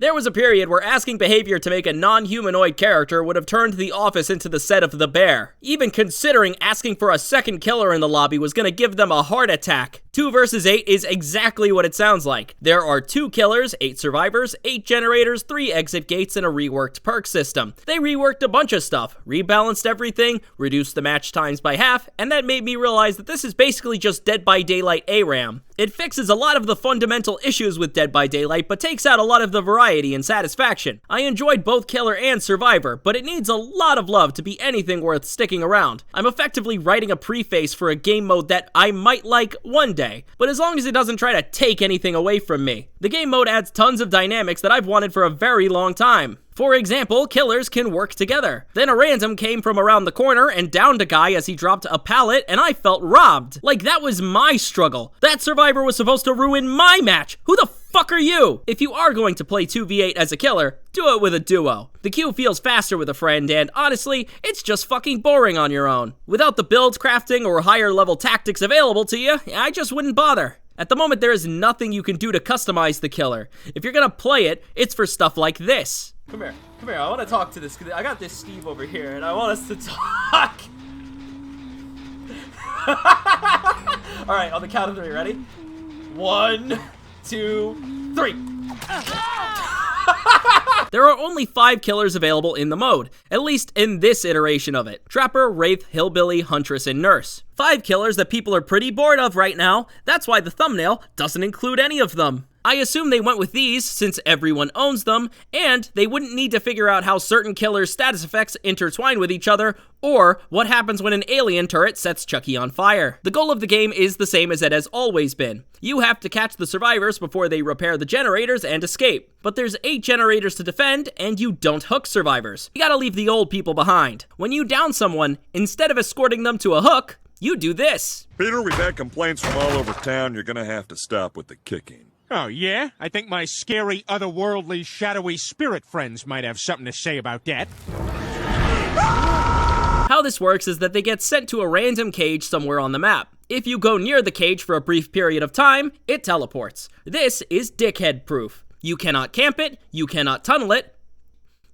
There was a period where asking behavior to make a non-humanoid character would have turned the office into the set of The Bear. Even considering asking for a second killer in the lobby was gonna give them a heart attack. 2 versus 8 is exactly what it sounds like. There are 2 killers, 8 survivors, 8 generators, 3 exit gates, and a reworked perk system. They reworked a bunch of stuff, rebalanced everything, reduced the match times by half, and that made me realize that this is basically just Dead by Daylight ARAM. It fixes a lot of the fundamental issues with Dead by Daylight, but takes out a lot of the variety and satisfaction. I enjoyed both Killer and Survivor, but it needs a lot of love to be anything worth sticking around. I'm effectively writing a preface for a game mode that I might like one day, but as long as it doesn't try to take anything away from me. The game mode adds tons of dynamics that I've wanted for a very long time. For example, killers can work together. Then a random came from around the corner and downed a guy as he dropped a pallet, and I felt robbed. Like that was my struggle. That survivor was supposed to ruin my match. Who the fuck are you? If you are going to play 2v8 as a killer, do it with a duo. The queue feels faster with a friend, and honestly, it's just fucking boring on your own. Without the builds, crafting, or higher level tactics available to you, I just wouldn't bother. At the moment, there is nothing you can do to customize the killer. If you're gonna play it, it's for stuff like this. Come here, I want to talk to this. I got this Steve over here, and I want us to talk. Alright, on the count of 3, ready? 1, 2, 3. There are only 5 killers available in the mode, at least in this iteration of it. Trapper, Wraith, Hillbilly, Huntress, and Nurse. 5 killers that people are pretty bored of right now. That's why the thumbnail doesn't include any of them. I assume they went with these since everyone owns them, and they wouldn't need to figure out how certain killers' status effects intertwine with each other, or what happens when an alien turret sets Chucky on fire. The goal of the game is the same as it has always been. You have to catch the survivors before they repair the generators and escape. But there's 8 generators to defend, and you don't hook survivors. You gotta leave the old people behind. When you down someone, instead of escorting them to a hook, you do this. Peter, we've had complaints from all over town. You're gonna have to stop with the kicking. Oh, yeah? I think my scary, otherworldly, shadowy spirit friends might have something to say about that. How this works is that they get sent to a random cage somewhere on the map. If you go near the cage for a brief period of time, it teleports. This is dickhead proof. You cannot camp it, you cannot tunnel it,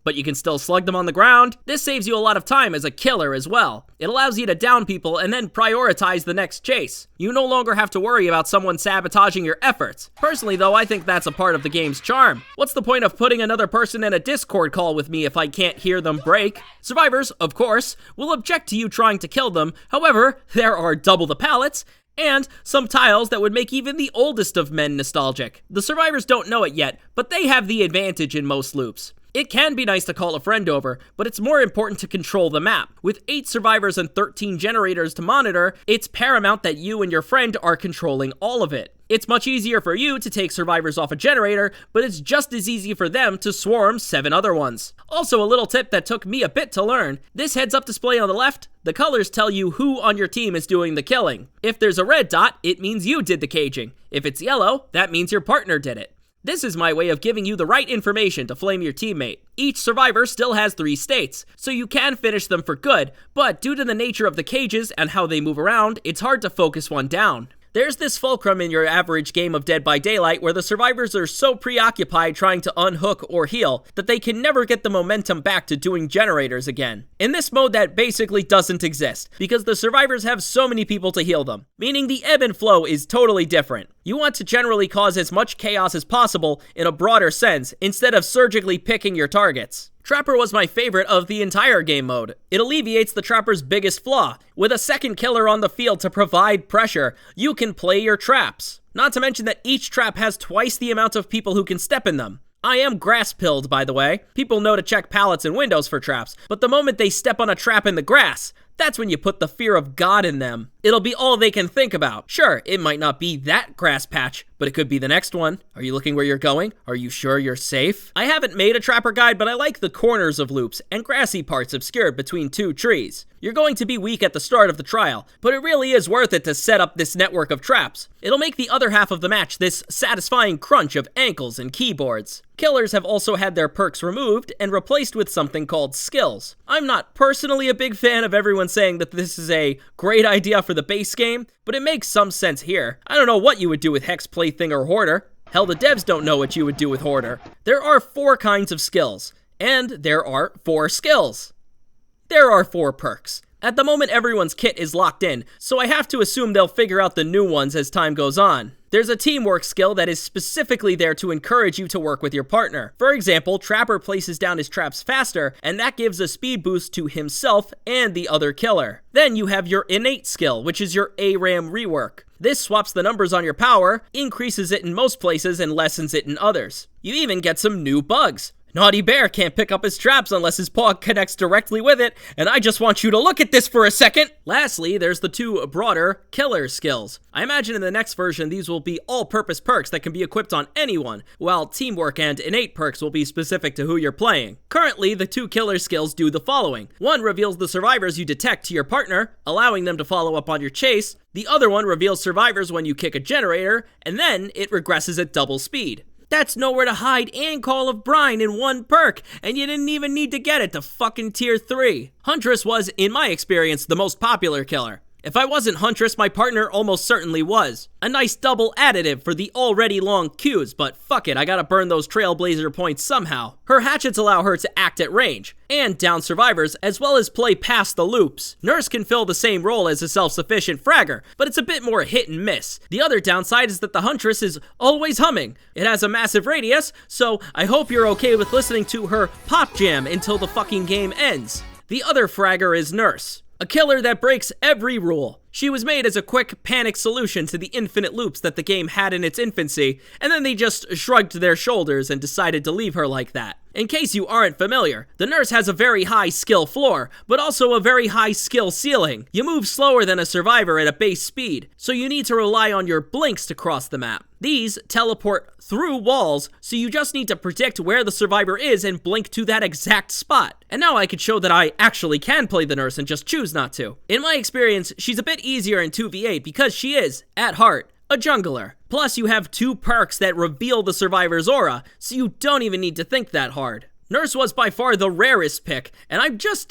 but you can still slug them on the ground. This saves you a lot of time as a killer as well. It allows you to down people and then prioritize the next chase. You no longer have to worry about someone sabotaging your efforts. Personally though, I think that's a part of the game's charm. What's the point of putting another person in a Discord call with me if I can't hear them break? Survivors, of course, will object to you trying to kill them. However, there are double the pallets, and some tiles that would make even the oldest of men nostalgic. The survivors don't know it yet, but they have the advantage in most loops. It can be nice to call a friend over, but it's more important to control the map. With 8 survivors and 13 generators to monitor, it's paramount that you and your friend are controlling all of it. It's much easier for you to take survivors off a generator, but it's just as easy for them to swarm 7 other ones. Also, a little tip that took me a bit to learn. This heads-up display on the left, the colors tell you who on your team is doing the killing. If there's a red dot, it means you did the caging. If it's yellow, that means your partner did it. This is my way of giving you the right information to flame your teammate. Each survivor still has 3 states, so you can finish them for good, but due to the nature of the cages and how they move around, it's hard to focus one down. There's this fulcrum in your average game of Dead by Daylight where the survivors are so preoccupied trying to unhook or heal that they can never get the momentum back to doing generators again. In this mode, that basically doesn't exist, because the survivors have so many people to heal them, meaning the ebb and flow is totally different. You want to generally cause as much chaos as possible in a broader sense, instead of surgically picking your targets. Trapper was my favorite of the entire game mode. It alleviates the Trapper's biggest flaw. With a second killer on the field to provide pressure, you can play your traps. Not to mention that each trap has twice the amount of people who can step in them. I am grass-pilled, by the way. People know to check pallets and windows for traps, but the moment they step on a trap in the grass, that's when you put the fear of God in them. It'll be all they can think about. Sure, it might not be that grass patch, but it could be the next one. Are you looking where you're going? Are you sure you're safe? I haven't made a Trapper guide, but I like the corners of loops and grassy parts obscured between 2 trees. You're going to be weak at the start of the trial, but it really is worth it to set up this network of traps. It'll make the other half of the match this satisfying crunch of ankles and keyboards. Killers have also had their perks removed and replaced with something called skills. I'm not personally a big fan of everyone saying that this is a great idea for the base game, but it makes some sense here. I don't know what you would do with Hex, Plaything, or Hoarder. Hell, the devs don't know what you would do with Hoarder. There are 4 kinds of skills, and there are 4 skills. There are 4 perks. At the moment, everyone's kit is locked in, so I have to assume they'll figure out the new ones as time goes on. There's a teamwork skill that is specifically there to encourage you to work with your partner. For example, Trapper places down his traps faster, and that gives a speed boost to himself and the other killer. Then you have your innate skill, which is your ARAM rework. This swaps the numbers on your power, increases it in most places, and lessens it in others. You even get some new bugs. Naughty Bear can't pick up his traps unless his paw connects directly with it, and I just want you to look at this for a second! Lastly, there's the 2 broader killer skills. I imagine in the next version these will be all-purpose perks that can be equipped on anyone, while teamwork and innate perks will be specific to who you're playing. Currently, the 2 killer skills do the following. One reveals the survivors you detect to your partner, allowing them to follow up on your chase. The other one reveals survivors when you kick a generator, and then it regresses at double speed. That's Nowhere to Hide and Call of Brine in one perk, and you didn't even need to get it to fucking tier 3. Huntress was, in my experience, the most popular killer. If I wasn't Huntress, my partner almost certainly was. A nice double additive for the already long queues, but fuck it, I gotta burn those Trailblazer points somehow. Her hatchets allow her to act at range, and down survivors, as well as play past the loops. Nurse can fill the same role as a self-sufficient fragger, but it's a bit more hit and miss. The other downside is that the Huntress is always humming. It has a massive radius, so I hope you're okay with listening to her pop jam until the fucking game ends. The other fragger is Nurse. A killer that breaks every rule. She was made as a quick panic solution to the infinite loops that the game had in its infancy, and then they just shrugged their shoulders and decided to leave her like that. In case you aren't familiar, the Nurse has a very high skill floor, but also a very high skill ceiling. You move slower than a survivor at a base speed, so you need to rely on your blinks to cross the map. These teleport through walls, so you just need to predict where the survivor is and blink to that exact spot. And now I could show that I actually can play the Nurse and just choose not to. In my experience, she's a bit easier in 2v8 because she is, at heart, a jungler. Plus, you have 2 perks that reveal the survivor's aura, so you don't even need to think that hard. Nurse was by far the rarest pick, and I'm just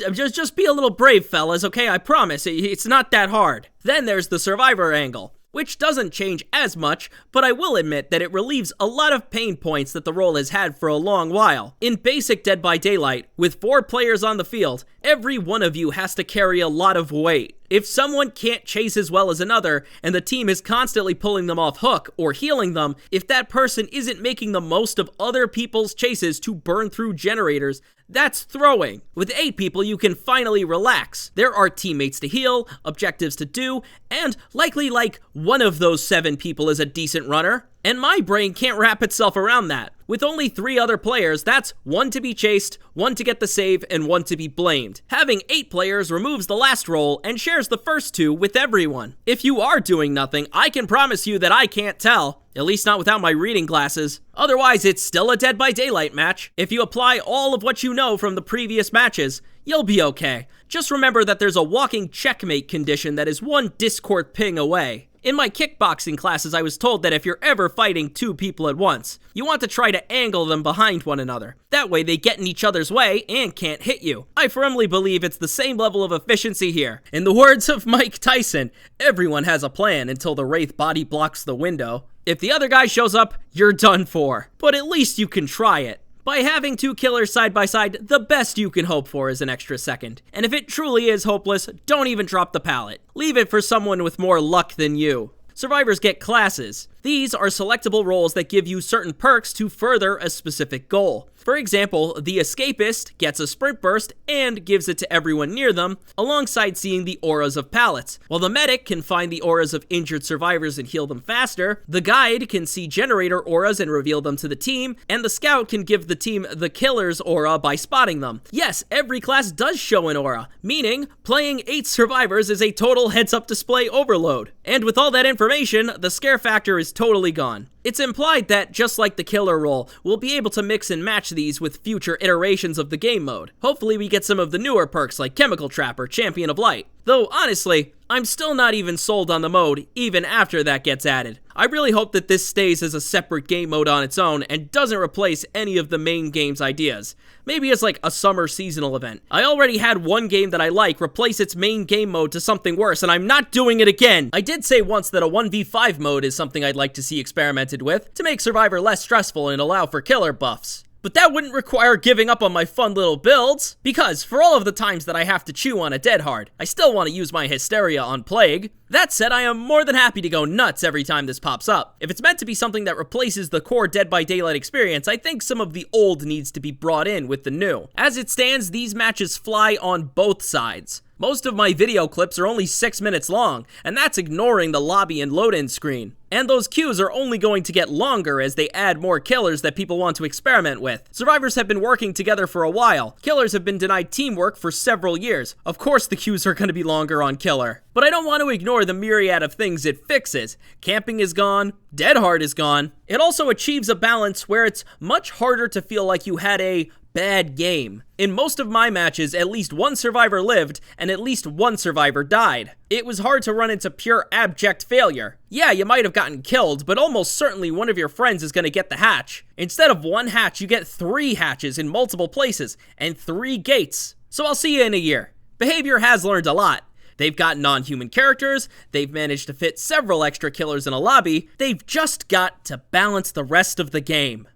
be a little brave, fellas, okay? I promise, it's not that hard. Then there's the survivor angle, which doesn't change as much, but I will admit that it relieves a lot of pain points that the role has had for a long while. In basic Dead by Daylight, with 4 players on the field, every one of you has to carry a lot of weight. If someone can't chase as well as another, and the team is constantly pulling them off hook or healing them, if that person isn't making the most of other people's chases to burn through generators, that's throwing. With 8 people, you can finally relax. There are teammates to heal, objectives to do, and likely like one of those 7 people is a decent runner. And my brain can't wrap itself around that. With only 3 other players, that's 1 to be chased, 1 to get the save, and 1 to be blamed. Having 8 players removes the last role and shares the first 2 with everyone. If you are doing nothing, I can promise you that I can't tell. At least not without my reading glasses. Otherwise, it's still a Dead by Daylight match. If you apply all of what you know from the previous matches, you'll be okay. Just remember that there's a walking checkmate condition that is 1 Discord ping away. In my kickboxing classes, I was told that if you're ever fighting 2 people at once, you want to try to angle them behind one another. That way they get in each other's way and can't hit you. I firmly believe it's the same level of efficiency here. In the words of Mike Tyson, everyone has a plan until the Wraith body blocks the window. If the other guy shows up, you're done for. But at least you can try it. By having 2 killers side by side, the best you can hope for is an extra second. And if it truly is hopeless, don't even drop the pallet. Leave it for someone with more luck than you. Survivors get classes. These are selectable roles that give you certain perks to further a specific goal. For example, the Escapist gets a sprint burst and gives it to everyone near them, alongside seeing the auras of pallets. While the Medic can find the auras of injured survivors and heal them faster, the Guide can see generator auras and reveal them to the team, and the Scout can give the team the Killer's aura by spotting them. Yes, every class does show an aura, meaning playing 8 survivors is a total heads-up display overload. And with all that information, the scare factor is totally gone. It's implied that, just like the killer role, we'll be able to mix and match these with future iterations of the game mode. Hopefully we get some of the newer perks like Chemical Trap or Champion of Light. Though, honestly, I'm still not even sold on the mode, even after that gets added. I really hope that this stays as a separate game mode on its own and doesn't replace any of the main game's ideas. Maybe as like a summer seasonal event. I already had one game that I like replace its main game mode to something worse, and I'm not doing it again! I did say once that a 1v5 mode is something I'd like to see experimented with, to make Survivor less stressful and allow for killer buffs. But that wouldn't require giving up on my fun little builds, because for all of the times that I have to chew on a dead hard, I still want to use my hysteria on Plague. That said, I am more than happy to go nuts every time this pops up. If it's meant to be something that replaces the core Dead by Daylight experience, I think some of the old needs to be brought in with the new. As it stands, these matches fly on both sides. Most of my video clips are only 6 minutes long, and that's ignoring the lobby and load-in screen. And those queues are only going to get longer as they add more killers that people want to experiment with. Survivors have been working together for a while. Killers have been denied teamwork for several years. Of course the queues are going to be longer on Killer. But I don't want to ignore the myriad of things it fixes. Camping is gone, Dead Hard is gone. It also achieves a balance where it's much harder to feel like you had a bad game. In most of my matches, at least one survivor lived, and at least one survivor died. It was hard to run into pure abject failure. Yeah, you might have gotten killed, but almost certainly one of your friends is going to get the hatch. Instead of one hatch, you get 3 hatches in multiple places, and 3 gates. So I'll see you in a year. Behavior has learned a lot. They've got non-human characters, they've managed to fit several extra killers in a lobby, they've just got to balance the rest of the game.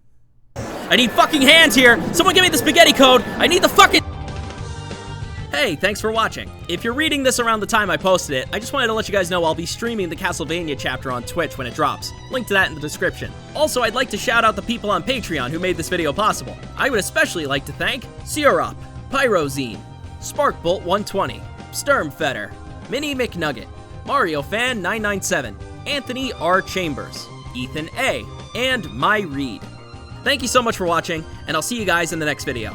I need fucking hands here! Someone give me the spaghetti code! I need the fucking— Hey, thanks for watching. If you're reading this around the time I posted it, I just wanted to let you guys know I'll be streaming the Castlevania chapter on Twitch when it drops. Link to that in the description. Also, I'd like to shout out the people on Patreon who made this video possible. I would especially like to thank Sierop, Pyrozine, Sparkbolt120, Sturmfetter, Mini McNugget, Mario Fan 997, Anthony R. Chambers, Ethan A., and My Reed. Thank you so much for watching, and I'll see you guys in the next video.